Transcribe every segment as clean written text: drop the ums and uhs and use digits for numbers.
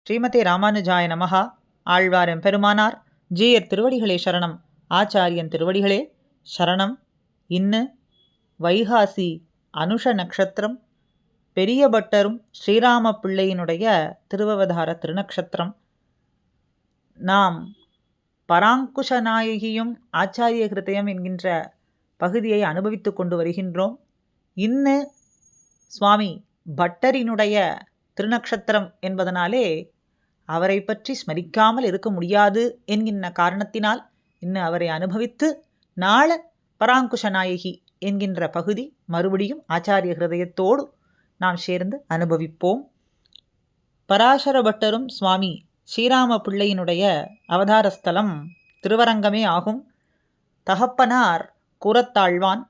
ஸ்ரீமதே ராமானுஜாய நமஹா. ஆழ்வார் எம்பெருமானார் ஜீயர் திருவடிகளே சரணம். ஆச்சாரியன் திருவடிகளே சரணம். இன்னு வைகாசி அனுஷ நட்சத்திரம், பெரிய பட்டரும் ஸ்ரீராம பிள்ளையினுடைய திருவவதார திருநக்ஷத்திரம். நாம் பராங்குஷ நாயகியும் ஆச்சாரிய கிருதயம் என்கின்ற பகுதியை அனுபவித்து கொண்டு வருகின்றோம். இன்னு சுவாமி பட்டரினுடைய திருநக்ஷத்திரம் என்பதனாலே அவரை பற்றி ஸ்மரிக்காமல் இருக்க முடியாது என்கின்ற காரணத்தினால் இன்னும் அவரை அனுபவித்து நாள பராங்குஷ நாயகி என்கின்ற பகுதி மறுபடியும் ஆச்சாரிய ஹிருதயத்தோடு நாம் சேர்ந்து அனுபவிப்போம். பராசர பட்டரும் சுவாமி ஸ்ரீராம பிள்ளையினுடைய அவதாரஸ்தலம் திருவரங்கமே ஆகும். தகப்பனார் கூரத்தாழ்வான்,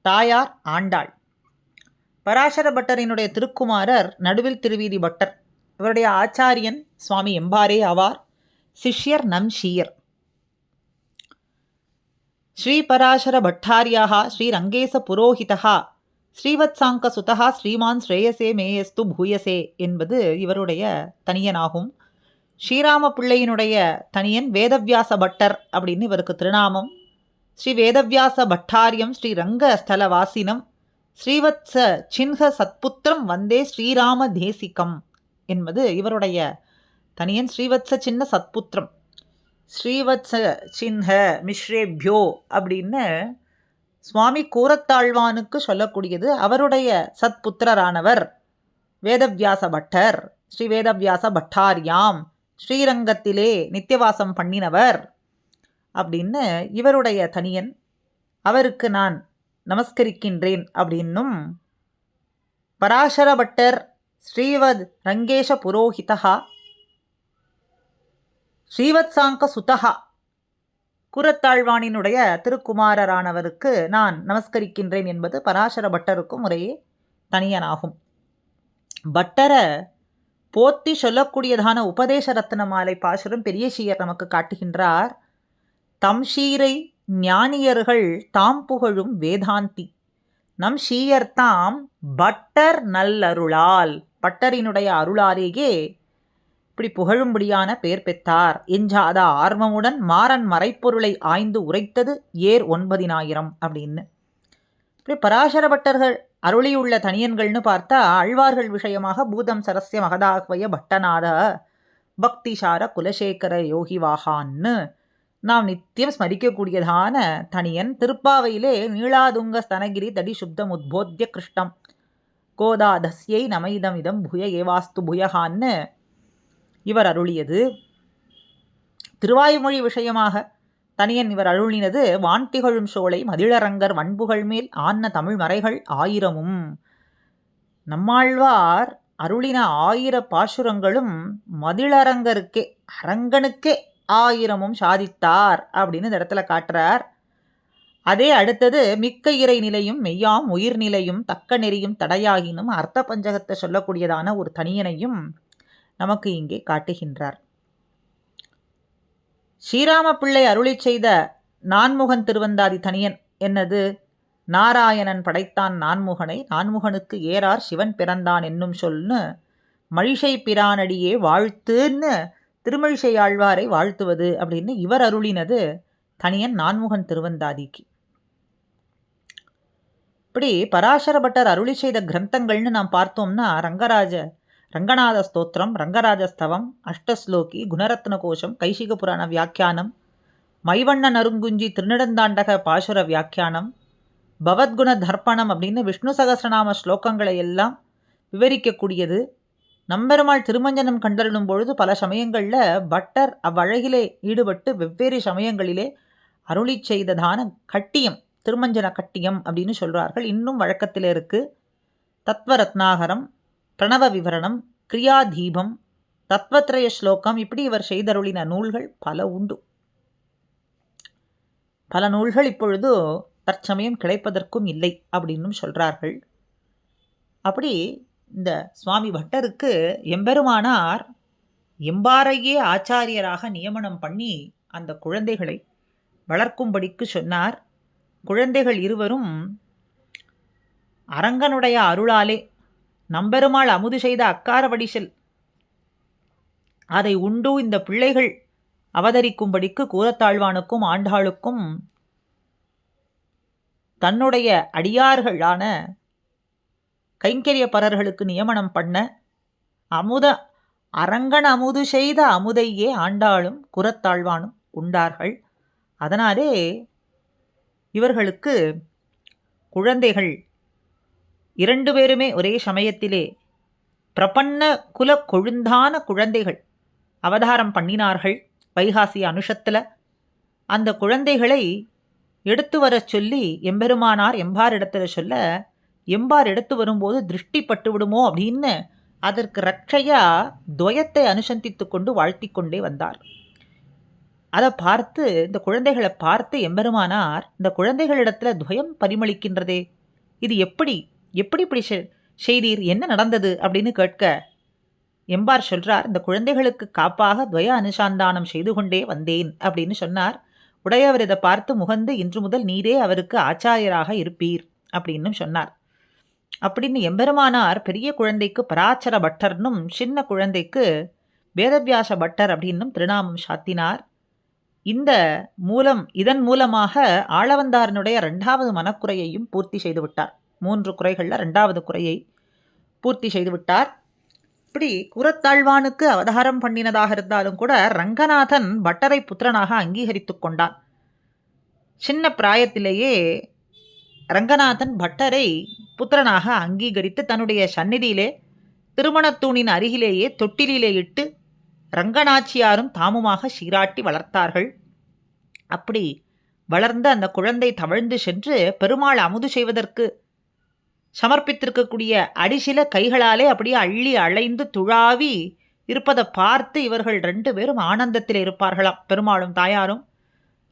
தாயார் ஆண்டாள். பராசர பட்டரினுடைய திருக்குமாரர் நடுவில் திருவீதி பட்டர். இவருடைய ஆச்சாரியன் சுவாமி எம்பாரே ஆவார். சிஷ்யர் நம்ஷீயர். ஸ்ரீபராசர பட்டாரியாக ஸ்ரீரங்கேச புரோஹிதா ஸ்ரீவத்சாங்க சுதா ஸ்ரீமான் ஸ்ரேயசே மேயஸ்து பூயசே என்பது இவருடைய தனியனாகும். ஸ்ரீராம பிள்ளையினுடைய தனியன் வேதவியாச பட்டர் அப்படின்னு இவருக்கு திருநாமம். ஸ்ரீ வேதவியாச பட்டாரியம் ஸ்ரீரங்க ஸ்தலவாசினம் ஸ்ரீவத்ச சின்ஹ சத்புத்திரம் வந்தே ஸ்ரீராம தேசிகம் என்பது இவருடைய தனியன். ஸ்ரீவத்ச சின்ன சத்புத்திரம், ஸ்ரீவத்ச சின்ஹ மிஸ்ரேபியோ அப்படின்னு சுவாமி கூரத்தாழ்வானுக்கு சொல்லக்கூடியது. அவருடைய சத்புத்திரரானவர் வேதவியாச பட்டர். ஸ்ரீ வேதவியாச பட்டாரியாம் ஸ்ரீரங்கத்திலே நித்தியவாசம் பண்ணினவர் அப்படின்னு இவருடைய தனியன். அவருக்கு நான் நமஸ்கரிக்கின்றேன் அப்படின்னும் பராசர பட்டர் ஸ்ரீவத் ரங்கேஷ புரோஹிதா ஸ்ரீவத்சாங்க சுதா கூரத்தாழ்வானினுடைய திருக்குமாரரானவருக்கு நான் நமஸ்கரிக்கின்றேன் என்பது பராசர பட்டருக்கும் முறையே தனியனாகும். பட்டரை போத்தி சொல்லக்கூடியதான உபதேச ரத்ன மாலை பாசுரம் பெரிய ஷீயர் நமக்கு காட்டுகின்றார். தம் ஷீரை ஞானியர்கள் தாம் புகழும் வேதாந்தி, நம் ஷீயர் தாம் பட்டர் நல்லருளால், பட்டரினுடைய அருளாலேயே இப்படி புகழும்படியான பெயர் பெற்றார். எஞ்சாத ஆர்வமுடன் மாறன் மறைப்பொருளை ஆய்ந்து உரைத்தது ஏர் 9,000 அப்படின்னு. இப்படி பராசர பட்டர்கள் அருளியுள்ள தனியன்கள்னு பார்த்தா ஆழ்வார்கள் விஷயமாக பூதம் சரஸ்ய மகதாஹ்வய பட்டநாத பக்திசார குலசேகர யோகிவாகான்னு நாம் நித்தியம் ஸ்மரிக்கக்கூடியதான தனியன். திருப்பாவையிலே நீளாதுங்க ஸ்தனகிரி தடி சுப்தம் உத்போத்திய கிருஷ்ணம் கோதாதஸ்யை நமைதம் இதம் புய ஏவாஸ்து புயகான்னு இவர் அருளியது. திருவாய்மொழி விஷயமாக தனியன் இவர் அருளினது வான்திகழும் சோலை மதிளரங்கர் வன்புகள் மேல் ஆன்ன தமிழ் மறைகள் 1000. நம்மாழ்வார் அருளின 1000 பாசுரங்களும் மதிளரங்கருக்கே, அரங்கனுக்கே 1000 சாதித்தார் அப்படின்னு இந்த இடத்துல காட்டுறார். அதே அடுத்தது மிக்க இறை நிலையும் மெய்யாம் உயிர் நிலையும் தக்க நெறியும் தடையாகினும் அர்த்த பஞ்சகத்தை சொல்லக்கூடியதான ஒரு தனியனையும் நமக்கு இங்கே காட்டுகின்றார். ஸ்ரீராம பிள்ளை அருளி செய்த நான்முகன் திருவந்தாதி தனியன் என்னது? நாராயணன் படைத்தான் நான்முகனை, நான்முகனுக்கு ஏறார் சிவன் பிறந்தான் என்னும் சொல்னு மழிசை பிரானடியே வாழ்த்துன்னு திருமழிசை ஆழ்வாரை வாழ்த்துவது அப்படின்னு இவர் அருளினது தனியன் நான்முகன் திருவந்தாதிக்கு. இப்படி பராசர பட்டர் அருளி செய்த கிரந்தங்கள்னு நாம் பார்த்தோம்னா ரங்கநாத ஸ்தோத்திரம், ரங்கராஜஸ்தவம், அஷ்டஸ்லோகி, குணரத்ன கோஷம், கைசிக புராண வியாக்கியானம், மைவண்ண நருங்குஞ்சி திருநெடுந்தாண்டக பாசுர வியாக்கியானம், பவத்குண தர்ப்பணம் அப்படின்னு விஷ்ணு சகசிரநாம ஸ்லோகங்களை எல்லாம் விவரிக்கக்கூடியது. நம்பெருமாள் திருமஞ்சனம் கண்டறிடும் பொழுது பல சமயங்களில் பட்டர் அவ்வழகிலே ஈடுபட்டு வெவ்வேறு சமயங்களிலே அருளி செய்ததான கட்டியம், திருமஞ்சன கட்டியம் அப்படின்னு சொல்கிறார்கள். இன்னும் வழக்கத்தில் இருக்குது. தத்வரத்னாகரம், பிரணவ விவரணம், கிரியாதீபம், தத்வத்ரய ஸ்லோகம், இப்படி இவர் செய்தருளின நூல்கள் பல உண்டு. பல நூல்கள் இப்பொழுது தற்சமயம் கிடைப்பதற்கும் இல்லை அப்படின்னும் சொல்கிறார்கள். அப்படி இந்த சுவாமி பட்டருக்கு எம்பெருமானார் எம்பாரையே ஆச்சாரியராக நியமனம் பண்ணி அந்த குழந்தைகளை வளர்க்கும்படிக்கு சொன்னார். குழந்தைகள் இருவரும் அரங்கனுடைய அருளாலே நம்பெருமாள் அமுது செய்த அக்கார வடிசல் அதை உண்டு இந்த பிள்ளைகள் அவதரிக்கும்படிக்கு கூரத்தாழ்வானுக்கும் ஆண்டாளுக்கும் தன்னுடைய அடியார்களான கைங்கரியப்பரர்களுக்கு நியமனம் பண்ண அமுத அரங்கன் அமுது செய்த அமுதையே ஆண்டாளும் குரத்தாழ்வானும் உண்டார்கள். அதனாலே இவர்களுக்கு குழந்தைகள் 2 பேருமே ஒரே சமயத்திலே பிரபன்ன குல கொழுந்தான குழந்தைகள் அவதாரம் பண்ணினார்கள். வைகாசி அனுஷத்தில் அந்த குழந்தைகளை எடுத்து வர சொல்லி எம்பெருமானார் எம்பாரிடத்தில் சொல்ல, எம்பார் எடுத்து வரும்போது திருஷ்டி பட்டு விடுமோ அப்படின்னு அதற்கு ரட்சையா துவயத்தை அனுசந்தித்து கொண்டு வாழ்த்தி கொண்டே வந்தார். அதை பார்த்து இந்த குழந்தைகளை பார்த்து எம்பெருமானார், இந்த குழந்தைகளிடத்தில் துவயம் பரிமளிக்கின்றதே, இது எப்படி இப்படி செய்தீர், என்ன நடந்தது அப்படின்னு கேட்க எம்பார் சொல்றார், இந்த குழந்தைகளுக்கு காப்பாக துவய அனுசந்தானம் செய்து கொண்டே வந்தேன் அப்படின்னு சொன்னார். உடையவர் இதை பார்த்து முகந்து, இன்று முதல் நீரே அவருக்கு ஆச்சாரியராக இருப்பீர் அப்படின்னு சொன்னார். அப்படின்னு எம்பெருமானார் பெரிய குழந்தைக்கு பராச்சர பட்டர்னும் சின்ன குழந்தைக்கு வேதவியாச பட்டர் அப்படின்னும் திருநாமம் சாத்தினார். இதன் மூலமாக ஆளவந்தாரனுடைய 2வது மனக்குறையையும் பூர்த்தி செய்து விட்டார். 3 குறைகளில் 2வது குறையை பூர்த்தி செய்து விட்டார். இப்படி கூரத்தாழ்வானுக்கு அவதாரம் பண்ணினதாக இருந்தாலும் கூட ரங்கநாதன் பட்டரை புத்திரனாக அங்கீகரித்து கொண்டான். சின்ன பிராயத்திலேயே ரங்கநாதன் பட்டரை புத்திரனாக அங்கீகரித்து தன்னுடைய சந்நிதியிலே திருமணத்தூணின் அருகிலேயே தொட்டிலே இட்டு ரங்கநாச்சியாரும் தாமுமாக சீராட்டி வளர்த்தார்கள். அப்படி வளர்ந்த அந்த குழந்தை தவழ்ந்து சென்று பெருமாள் அமுது செய்வதற்கு சமர்ப்பித்திருக்கக்கூடிய அடிசில கைகளாலே அப்படியே அள்ளி அலைந்து துழாவி இருப்பதை பார்த்து இவர்கள் 2 பேரும் ஆனந்தத்தில் இருப்பார்களாம். பெருமாளும் தாயாரும்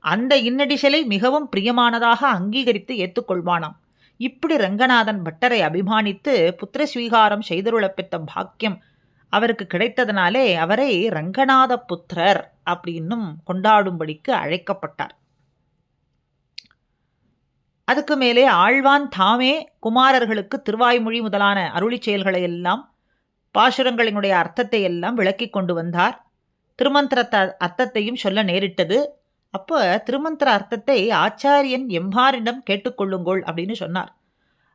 அந்த இன்னடிசலை மிகவும் பிரியமானதாக அங்கீகரித்து ஏற்றுக்கொள்வானாம். இப்படி ரங்கநாதன் பட்டரை அபிமானித்து புத்திர ஸ்வீகாரம் செய்தருளப் பெற்ற பாக்கியம் அவருக்கு கிடைத்ததனாலே அவரை ரங்கநாத புத்திரர் அப்படின்னும் கொண்டாடும்படிக்கு அழைக்கப்பட்டார். அதுக்கு மேலே ஆழ்வான் தாமே குமாரர்களுக்கு திருவாய்மொழி முதலான அருளி செயல்களை எல்லாம் பாசுரங்களினுடைய அர்த்தத்தை எல்லாம் விளக்கி கொண்டு வந்தார். திருமந்திர அர்த்தத்தையும் சொல்ல நேரிட்டது. அப்போ திருமந்திர அர்த்தத்தை ஆச்சாரியன் எம்பாரிடம் கேட்டுக்கொள்ளுங்கோள் அப்படின்னு சொன்னார்.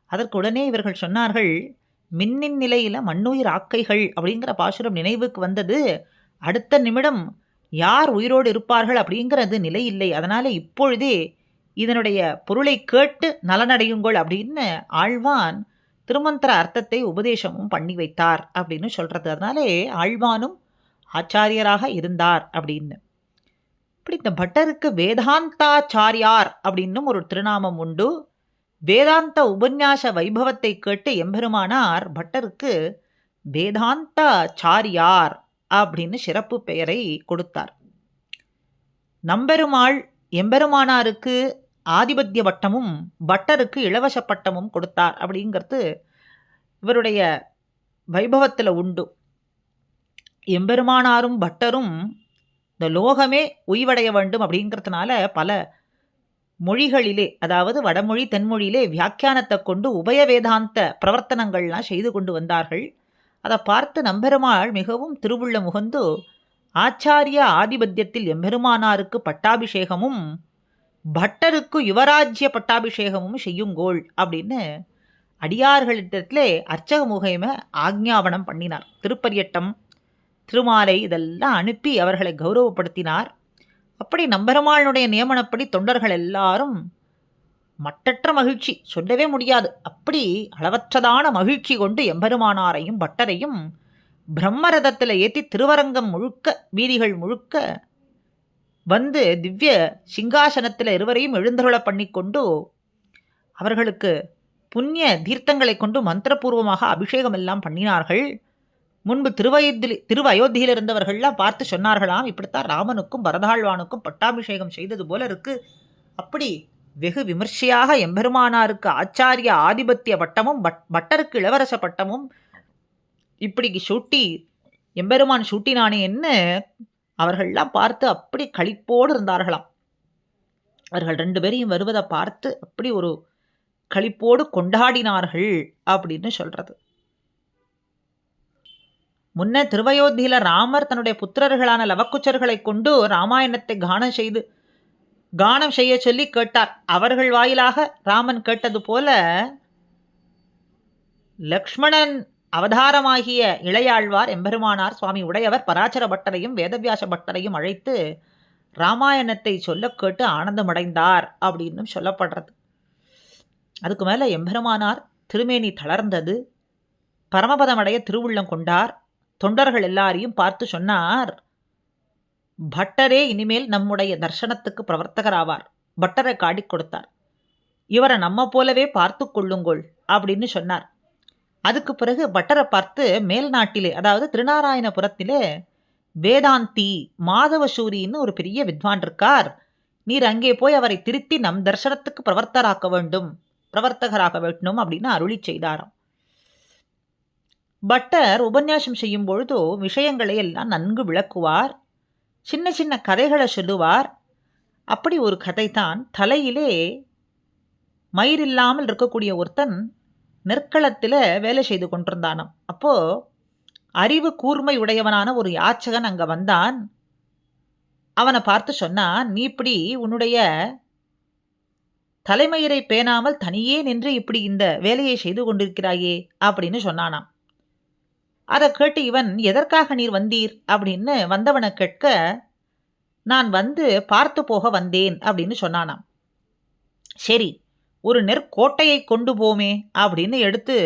அதற்குடனே இவர்கள் சொன்னார்கள், மின்னின் நிலையில் மண்ணுயிர் ஆக்கைகள் அப்படிங்கிற பாசுரம் நினைவுக்கு வந்தது. அடுத்த நிமிடம் யார் உயிரோடு இருப்பார்கள் அப்படிங்கிறது நிலை இல்லை. அதனால் இப்பொழுதே இதனுடைய பொருளை கேட்டு நலனடையுங்கள் அப்படின்னு ஆழ்வான் திருமந்திர அர்த்தத்தை உபதேசமும் பண்ணி வைத்தார் அப்படின்னு சொல்கிறது. அதனாலே ஆழ்வானும் ஆச்சாரியராக இருந்தார் அப்படின்னு. இப்படி இந்த பட்டருக்கு வேதாந்தாச்சாரியார் அப்படின்னும் ஒரு திருநாமம் உண்டு. வேதாந்த உபன்யாச வைபவத்தை கேட்டு எம்பெருமானார் பட்டருக்கு வேதாந்தாச்சாரியார் அப்படின்னு சிறப்பு பெயரை கொடுத்தார். நம்பெருமாள் எம்பெருமானாருக்கு ஆதிபத்திய பட்டமும் பட்டருக்கு இலவச பட்டமும் கொடுத்தார் அப்படிங்கிறது இவருடைய வைபவத்தில் உண்டு. எம்பெருமானாரும் பட்டரும் இந்த லோகமே உய்வடைய வேண்டும் அப்படிங்கிறதுனால பல மொழிகளிலே, அதாவது வடமொழி தென்மொழியிலே வியாக்கியானத்தை கொண்டு உபய வேதாந்த பிரவர்த்தனங்கள்லாம் செய்து கொண்டு வந்தார்கள். அதை பார்த்து நம்பெருமாள் மிகவும் திருவுள்ள முகந்து ஆச்சாரிய ஆதிபத்தியத்தில் எம்பெருமானாருக்கு பட்டாபிஷேகமும் பட்டருக்கு யுவராஜ்ய பட்டாபிஷேகமும் செய்யுங்கோள் அப்படின்னு அடியார்களிடத்திலே அர்ச்சக முகைமை ஆக்ஞாபனம் பண்ணினார். திருப்பரியட்டம் திருமாலை இதெல்லாம் அனுப்பி அவர்களை கௌரவப்படுத்தினார். அப்படி நம்பெருமாளுடைய நியமனப்படி தொண்டர்கள் எல்லாரும் மட்டற்ற மகிழ்ச்சி சொல்லவே முடியாது, அப்படி அளவற்றதான மகிழ்ச்சி கொண்டு எம்பெருமானாரையும் பட்டரையும் பிரம்மரதத்தில் ஏற்றி திருவரங்கம் முழுக்க வீதிகள் முழுக்க வந்து திவ்ய சிங்காசனத்தில் இருவரையும் எழுந்தருள பண்ணி கொண்டு அவர்களுக்கு புண்ணிய தீர்த்தங்களை கொண்டு மந்திரபூர்வமாக அபிஷேகம் எல்லாம் பண்ணினார்கள். முன்பு திருவயோத்தியில் இருந்தவர்கள்லாம் பார்த்து சொன்னார்களாம், இப்படித்தான் ராமனுக்கும் பரதாழ்வானுக்கும் பட்டாபிஷேகம் செய்தது போல இருக்கு. அப்படி வெகு விமர்சையாக எம்பெருமானாருக்கு ஆச்சாரிய ஆதிபத்திய பட்டமும் பட்டருக்கு இளவரச பட்டமும் இப்படி சூட்டி எம்பெருமான் சூட்டினானேன்னு அவர்கள்லாம் பார்த்து அப்படி களிப்போடு இருந்தார்களாம். அவர்கள் 2 பேரையும் வருவதை பார்த்து அப்படி ஒரு களிப்போடு கொண்டாடினார்கள் அப்படின்னு சொல்றது. முன்ன திருவயோத்தியில ராமர் தன்னுடைய புத்திரர்களான லவக்குச்சர்களை கொண்டு ராமாயணத்தை கானம் செய்ய சொல்லி கேட்டார். அவர்கள் வாயிலாக ராமன் கேட்டது போல லக்ஷ்மணன் அவதாரமாகிய இளையாழ்வார் எம்பெருமானார் சுவாமி உடையவர் பராசர பட்டரையும் வேதவியாச பட்டரையும் அழைத்து ராமாயணத்தை சொல்ல கேட்டு ஆனந்தமடைந்தார் அப்படின்னு சொல்லப்படுறது. அதுக்கு மேலே எம்பெருமானார் திருமேனி தளர்ந்தது, பரமபதமடைய திருவுள்ளம் கொண்டார். தொண்டர்கள் எல்லாரையும் பார்த்து சொன்னார், பட்டரே இனிமேல் நம்முடைய தர்சனத்துக்கு பிரவர்த்தகராவார். பட்டரை காடி கொடுத்தார். இவரை நம்ம போலவே பார்த்து கொள்ளுங்கோள் அப்படின்னு சொன்னார். அதுக்கு பிறகு பட்டரை பார்த்து மேல் நாட்டிலே, அதாவது திருநாராயணபுரத்திலே வேதாந்தி மாதவசூரின்னு ஒரு பெரிய வித்வான் இருக்கார், நீர் அங்கே போய் அவரை திருத்தி நம் தர்சனத்துக்கு பிரவர்த்தகராக வேண்டும் அப்படின்னு அருளி செய்தாராம். பட்டர் உபன்யாசம் செய்யும் பொழுதோ விஷயங்களை எல்லாம் நன்கு விளக்குவார், சின்ன சின்ன கதைகளை சொல்லுவார். அப்படி ஒரு கதைதான், தலையிலே மயிரில்லாமல் இருக்கக்கூடிய ஒருத்தன் நெற்களத்தில் வேலை செய்து கொண்டிருந்தானாம். அப்போது அறிவு கூர்மை உடையவனான ஒரு யாச்சகன் அங்கே வந்தான். அவனை பார்த்து சொன்னான், நீ இப்படி உன்னுடைய தலைமயிரை பேணாமல் தனியே நின்று இப்படி இந்த வேலையை செய்து கொண்டிருக்கிறாயே அப்படின்னு சொன்னானாம். அதை கேட்டு இவன், எதற்காக நீர் வந்தீர் அப்படின்னு வந்தவனை கேட்க, நான் வந்து பார்த்து போக வந்தேன் அப்படின்னு சொன்னானாம். சரி, ஒரு நெற்கோட்டையை கொண்டு போமே அப்படின்னு எடுத்து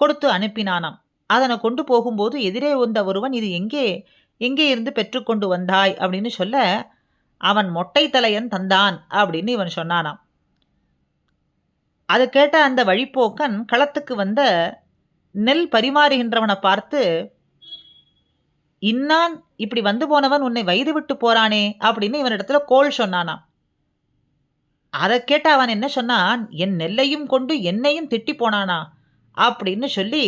கொடுத்து அனுப்பினானாம். அதனை கொண்டு போகும்போது எதிரே வந்த ஒருவன், இது எங்கே இருந்து பெற்றுக்கொண்டு வந்தாய் அப்படின்னு சொல்ல, அவன் மொட்டை தலையன் தந்தான் அப்படின்னு இவன் சொன்னானாம். அது கேட்ட அந்த வழிப்போக்கன் களத்துக்கு வந்த நெல் பரிமாறுகின்றவனை பார்த்து, இன்னான் இப்படி வந்து போனவன் உன்னை வயது விட்டு போறானே அப்படின்னு இவனிடத்துல கோள் சொன்னானாம். அதை கேட்ட அவன் என்ன சொன்னான், என் நெல்லையும் கொண்டு என்னையும் திட்டி போனானா அப்படின்னு சொல்லி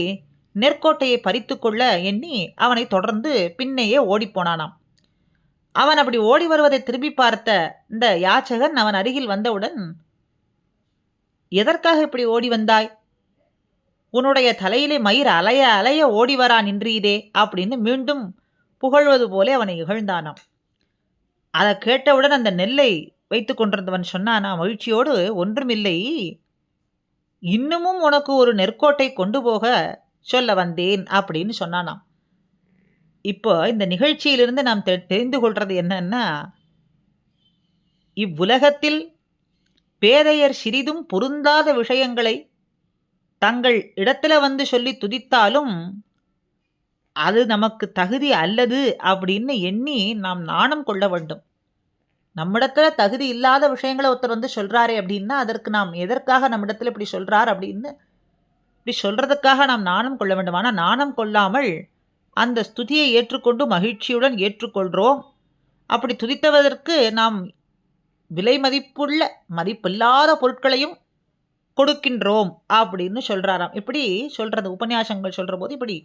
நெற்கோட்டையை பறித்து கொள்ள எண்ணி அவனை தொடர்ந்து பின்னையே ஓடிப்போனானாம். அவன் அப்படி ஓடி வருவதை திரும்பி பார்த்த இந்த யாச்சகன் அவன் அருகில் வந்தவுடன், எதற்காக இப்படி ஓடி வந்தாய், உன்னுடைய தலையிலே மயிர் அலைய அலைய ஓடி வரா நின்றீதே அப்படின்னு மீண்டும் புகழ்வது போல அவனை இகழ்ந்தானாம். அதை கேட்டவுடன் அந்த நெல்லை வைத்து கொண்டிருந்தவன் சொன்னானா மகிழ்ச்சியோடு, ஒன்றுமில்லை, இன்னமும் உனக்கு ஒரு நெற்கோட்டை கொண்டு போக சொல்ல வந்தேன் அப்படின்னு சொன்னானாம். இப்போ இந்த நிகழ்ச்சியிலிருந்து நாம் தெரிந்து கொள்வது என்னன்னா, இவ்வுலகத்தில் பேதையர் சிறிதும் பொருந்தாத விஷயங்களை தங்கள் இடத்துல வந்து சொல்லி துதித்தாலும் அது நமக்கு தகுதி அல்லது அப்படின்னு எண்ணி நாம் நாணம் கொள்ள வேண்டும். நம்மிடத்துல தகுதி இல்லாத விஷயங்களை ஒருத்தர் வந்து சொல்கிறாரே அப்படின்னா அதற்கு நாம் எதற்காக நம்மிடத்தில் இப்படி சொல்கிறார் அப்படின்னு இப்படி சொல்கிறதுக்காக நாம் நாணம் கொள்ள வேண்டும். ஆனால் நாணம் கொள்ளாமல் அந்த ஸ்துதியை ஏற்றுக்கொண்டு மகிழ்ச்சியுடன் ஏற்றுக்கொள்கிறோம். அப்படி துதித்தவதற்கு நாம் விலை மதிப்பில்லாத பொருட்களையும் கொடுக்கின்றோம் அப்படின்னு சொல்கிறாராம். இப்படி சொல்கிறது உபன்யாசங்கள் சொல்கிற போது இப்படி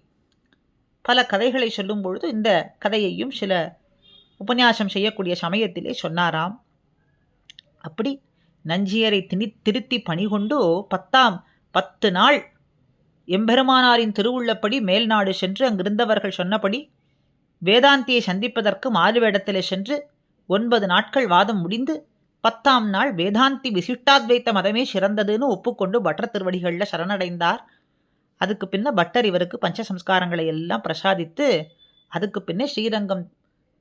பல கதைகளை சொல்லும் பொழுது இந்த கதையையும் சில உபன்யாசம் செய்யக்கூடிய சமயத்திலே சொன்னாராம். அப்படி நஞ்சியரை திருத்தி பணிகொண்டு 10 நாள் எம்பெருமானாரின் திருவுள்ளப்படி மேல்நாடு சென்று அங்கிருந்தவர்கள் சொன்னபடி வேதாந்தியை சந்திப்பதற்கு மாறுவேடத்திலே சென்று 9 நாட்கள் வாதம் முடிந்து 10ஆம் நாள் வேதாந்தி விசிஷ்டாத்வைத்த மதமே சிறந்ததுன்னு ஒப்புக்கொண்டு பட்டர் திருவடிகளில் சரணடைந்தார். அதுக்கு பின்ன பட்டர் இவருக்கு பஞ்சசம்ஸ்காரங்களை எல்லாம் பிரசாதித்து அதுக்கு பின்னே ஸ்ரீரங்கம்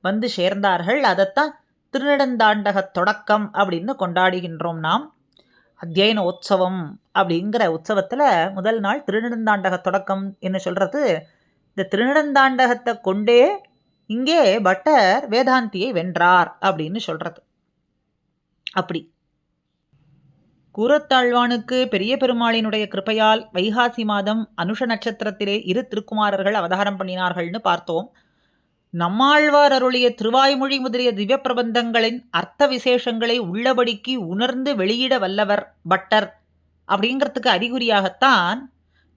வந்து சேர்ந்தார்கள். அதைத்தான் திருநெடுந்தாண்டக தொடக்கம் அப்படின்னு கொண்டாடுகின்றோம் நாம். அத்தியன உற்சவம் அப்படிங்கிற உற்சவத்தில் முதல் நாள் திருநெடுந்தாண்டக தொடக்கம் என்ன சொல்கிறது, இந்த திருநெடுந்தாண்டகத்தை கொண்டே இங்கே பட்டர் வேதாந்தியை வென்றார் அப்படின்னு சொல்கிறது. அப்படி கூரத்தாழ்வானுக்கு பெரிய பெருமாளினுடைய கிருப்பையால் வைகாசி மாதம் அனுஷ நட்சத்திரத்திலே 2 திருக்குமாரர்கள் அவதாரம் பண்ணினார்கள்னு பார்த்தோம். நம்மாழ்வார் அருளிய திருவாய்மொழி முதலிய திவ்ய பிரபந்தங்களின் அர்த்த விசேஷங்களை உள்ளபடிக்கு உணர்ந்து வெளியிட வல்லவர் பட்டர் அப்படிங்கிறதுக்கு அறிகுறியாகத்தான்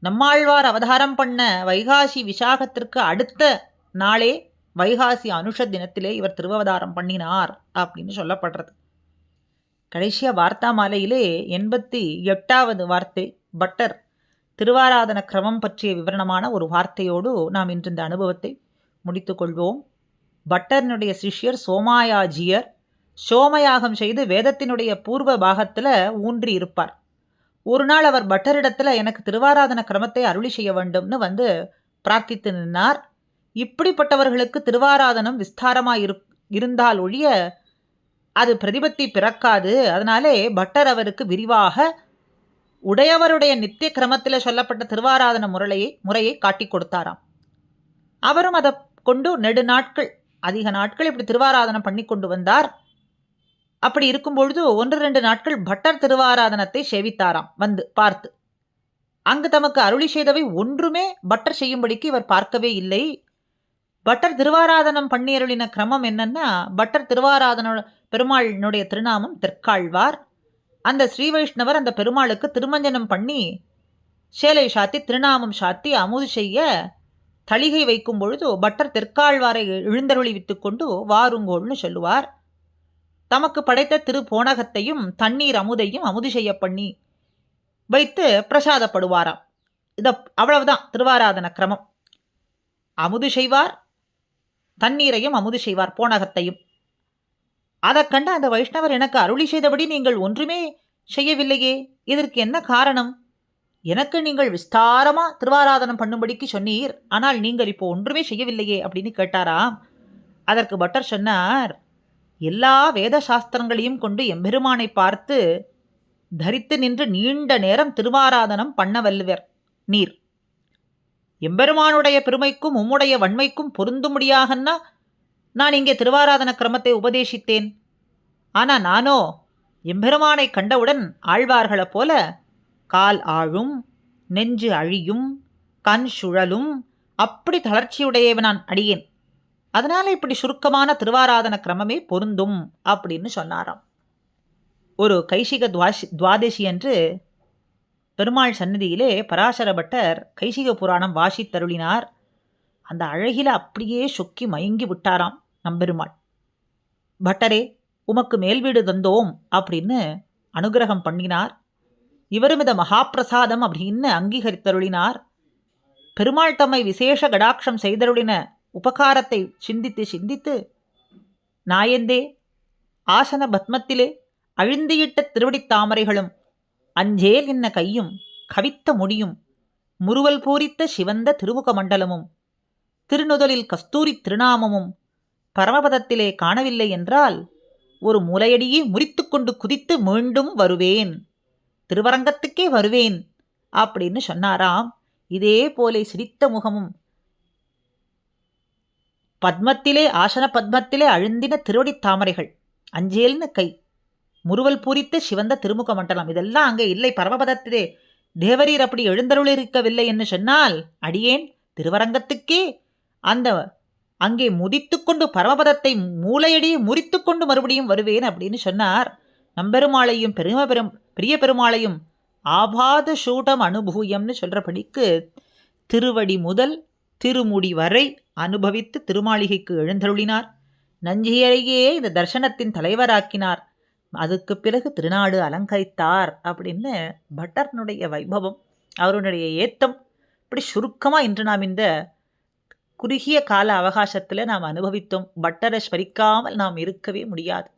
நம்மாழ்வார் அவதாரம் பண்ண வைகாசி விசாகத்திற்கு அடுத்த நாளே வைகாசி அனுஷ தினத்திலே இவர் திருவவதாரம் பண்ணினார் அப்படின்னு சொல்லப்படுறது. கடைசியாக வார்த்தா மாலையிலே 88வது வார்த்தை, பட்டர் திருவாராதன கிரமம் பற்றிய விவரணமான ஒரு வார்த்தையோடு நாம் இன்று இந்த அனுபவத்தை முடித்துக்கொள்வோம். பட்டர்னுடைய சிஷ்யர் சோமாயாஜியர் சோமயாகம் செய்து வேதத்தினுடைய பூர்வ பாகத்தில் ஊன்றி இருப்பார். ஒரு நாள் அவர் பட்டரிடத்தில் எனக்கு திருவாராதன கிரமத்தை அருளி செய்ய வேண்டும்னு பிரார்த்தித்து நின்னார். இப்படிப்பட்டவர்களுக்கு திருவாராதனம் விஸ்தாரமாக இருந்தால் ஒழிய அது பிரதிபத்தி பிறக்காது. அதனாலே பட்டர் அவருக்கு விரிவாக உடையவருடைய நித்திய கிரமத்தில் சொல்லப்பட்ட திருவாராதன முறையை காட்டி கொடுத்தாராம். அவரும் அதை கொண்டு நெடுநாட்கள் அதிக நாட்கள் இப்படி திருவாராதனம் பண்ணி கொண்டு வந்தார். அப்படி இருக்கும்பொழுது 1-2 நாட்கள் பட்டர் திருவாராதனத்தை சேவித்தாராம். வந்து பார்த்து அங்கு தமக்கு அருளி செய்தவை ஒன்றுமே பட்டர் செய்யும்படிக்கு இவர் பார்க்கவே இல்லை. பட்டர் திருவாராதனம் பண்ணி அருளின கிரமம் என்னன்னா, பட்டர் திருவாராதன பெருமாளினுடைய திருநாமம் தெற்காழ்வார். அந்த ஸ்ரீ வைஷ்ணவர் அந்த பெருமாளுக்கு திருமஞ்சனம் பண்ணி சேலை சாத்தி திருநாமம் சாத்தி அமுது செய்ய தளிகை வைக்கும் பொழுது பட்டர் தெற்காழ்வாரை எழுந்தருளி வித்து கொண்டு வாருங்கோள்னு சொல்லுவார். தமக்கு படைத்த திரு போனகத்தையும் தண்ணீர் அமுதையும் அமுது செய்ய பண்ணி வைத்து பிரசாதப்படுவாராம். அவ்வளவுதான் திருவாராதன கிரமம். அமுது செய்வார், தண்ணீரையும் அமுது செய்வார், போனகத்தையும். அதை கண்ட அந்த வைஷ்ணவர், எனக்கு அருளி செய்தபடி நீங்கள் ஒன்றுமே செய்யவில்லையே, இதற்கு என்ன காரணம்? எனக்கு நீங்கள் விஸ்தாரமாக திருவாராதனம் பண்ணும்படிக்கு சொன்னீர், ஆனால் நீங்கள் இப்போ ஒன்றுமே செய்யவில்லையே அப்படின்னு கேட்டாராம். அதற்கு பட்டர் சொன்னார், எல்லா வேத சாஸ்திரங்களையும் கொண்டு எம்பெருமானை பார்த்து தரித்து நின்று நீண்ட நேரம் திருவாராதனம் பண்ண வல்லுவர் நீர். எம்பெருமானுடைய பெருமைக்கும் உம்முடைய வன்மைக்கும் பொருந்தும்படியாகன்னா நான் இங்கே திருவாராதன கிரமத்தை உபதேசித்தேன். ஆனால் நானோ எம்பெருமானை கண்டவுடன் ஆழ்வார்களைப் போல கால் ஆழும், நெஞ்சு அழியும், கண் சுழலும், அப்படி தளர்ச்சியுடையவனான் அடியேன். அதனால் இப்படி சுருக்கமான திருவாராதன கிரமமே பொருந்தும் அப்படின்னு சொன்னாராம். ஒரு கைசிக துவாதசி அன்று பெருமாள் சந்நிதியிலே பராசர பட்டர் கைசிக புராணம் வாசித்தருளினார். அந்த அழகில அப்படியே சொக்கி மயங்கி விட்டாராம் நம்பெருமாள். பட்டரே, உமக்கு மேல் வீடு தந்தோம் அப்படின்னு அனுகிரகம் பண்ணினார். இவரும் இதை மகாப்பிரசாதம் அப்படின்னு அங்கீகரித்தருளினார். பெருமாள் தம்மை விசேஷ கடாட்சம் செய்தருளின உபகாரத்தை சிந்தித்து சிந்தித்து, நாயந்தே, ஆசன பத்மத்திலே அழிந்தியிட்ட திருவடித் தாமரைகளும் அஞ்சேல் என்ன கையும் கவித்த முடியும் முறுவல் பூரித்த சிவந்த திருமுக மண்டலமும் திருநுதலில் கஸ்தூரி திருநாமமும் பரமபதத்திலே காணவில்லை என்றால் ஒரு மூலையடியே முறித்து கொண்டு குதித்து மீண்டும் வருவேன், திருவரங்கத்துக்கே வருவேன் அப்படின்னு சொன்னாராம். இதே போலே சிரித்த முகமும் பத்மத்திலே ஆசன பத்மத்திலே அழுந்தின திருவடித் தாமரைகள், அஞ்சேல்னு கை, முறுவல் பூரித்த சிவந்த திருமுக மண்டலம், இதெல்லாம் அங்கே இல்லை. பரமபதத்திலே தேவரீர் அப்படி எழுந்தருளிருக்கவில்லை என்று சொன்னால் அடியேன் திருவரங்கத்துக்கே அங்கே முதித்து கொண்டு பரமபதத்தை மூளையடியே முறித்து கொண்டு மறுபடியும் வருவேன் அப்படின்னு சொன்னார். நம்பெருமாளையும் பிரிய பெருமாளையும் ஆபாத சூடம் அனுபூயம்னு சொல்கிறபடிக்கு திருவடி முதல் திருமுடி வரை அனுபவித்து திருமாளிகைக்கு எழுந்தருளினார். நஞ்சியரையே இந்த தர்சனத்தின் தலைவராக்கினார். அதுக்கு பிறகு திருநாடு அலங்கரித்தார் அப்படின்னு பட்டர்னுடைய வைபவம், அவருடைய ஏத்தம் இப்படி சுருக்கமாக இன்று நாம் இந்த குறுகிய கால அவகாசத்தில் நாம் அனுபவித்தோம். பட்டரை ஸ்மரிக்காமல் நாம் இருக்கவே முடியாது.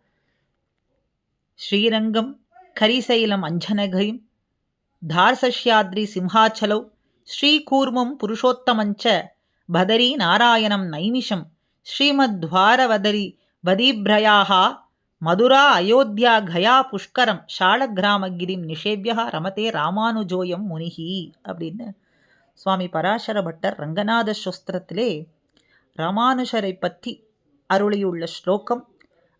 ஸ்ரீரங்கம் கரிசைலம் அஞ்சனகிரிம் தார்சஷ்யாத்ரி சிம்ஹாச்சலௌ ஸ்ரீகூர்மம் புருஷோத்தமஞ்ச பதரி நாராயணம் நைமிஷம் ஸ்ரீமத்வாரவதரி வதீப்ரயாக மதுரா அயோத்தியா கயா புஷ்கரம் ஷாலகிராமகிரிம் நிஷேவ்யா ரமதே ராமானுஜோயம் முனிகி அப்படின்னு சுவாமி பராசர பட்டர் ரங்கநாத ஸ்தோத்திரத்திலே ராமானுஷரை பற்றி அருளியுள்ள ஸ்லோகம்.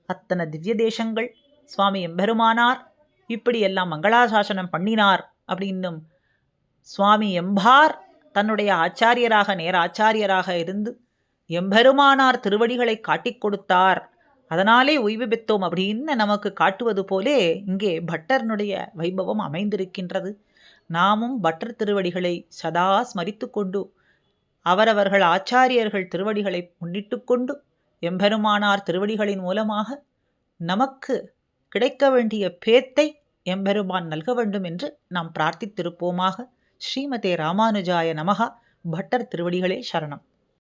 அத்தனை திவ்ய தேசங்கள் சுவாமி எம்பெருமானார் இப்படியெல்லாம் மங்களாசாசனம் பண்ணினார் அப்படின்னும், சுவாமி எம்பார் தன்னுடைய ஆச்சாரியராக நேராச்சாரியராக இருந்து எம்பெருமானார் திருவடிகளை காட்டிக் கொடுத்தார், அதனாலே ஓய்வு பெற்றோம் அப்படின்னு நமக்கு காட்டுவது போலே இங்கே பட்டர்னுடைய வைபவம் அமைந்திருக்கின்றது. நாமும் பட்டர் திருவடிகளை சதா ஸ்மரித்து கொண்டு அவரவர்கள் ஆச்சாரியர்கள் திருவடிகளை முன்னிட்டு கொண்டு எம்பெருமானார் திருவடிகளின் மூலமாக நமக்கு கிடைக்க வேண்டிய பேத்தை எம்பெருமான் நல்க வேண்டும் என்று நாம் பிரார்த்தித்திருப்போமாக. ஸ்ரீமதே ராமானுஜாய நமஹ. பட்டர் திருவடிகளே சரணம்.